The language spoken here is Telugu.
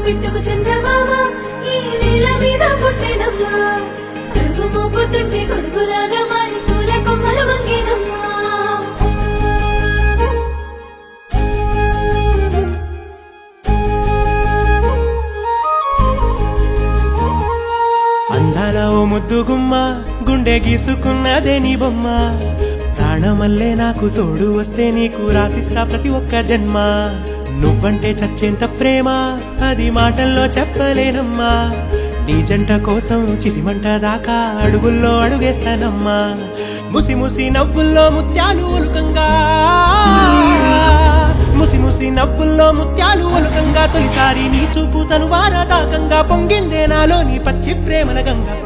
పిట్టుకు చంద్రమామ ఈ నేల మీద పుట్టినమ్మా అడుగు మోపుతుంటే గొడుగులాగా మారి పూల కొమ్మలు వంగేనమ్మా అందాల ఓ ముద్దు గుమ్మ గుండె గీసుకున్నదే నీ బొమ్మ ప్రాణమల్లే నాకు తోడు వస్తే నీకు రాసిస్తా ప్రతి ఒక్క జన్మ నువ్వంటే చచ్చేంత ప్రేమ అది మాటల్లో చెప్పలేనమ్మా నీ జంట కోసం చితిమంట దాకా అడుగుల్లో అడుగేస్తానమ్మా ముసి ముసి నవ్వుల్లో ముత్యాలు ఒలుకంగా ముసి ముసి నవ్వుల్లో ముత్యాలు ఒలుకంగా తొలిసారి నీ చూపు తను వారదాకంగా పొంగిందే నాలో నీ పచ్చి ప్రేమల గంగా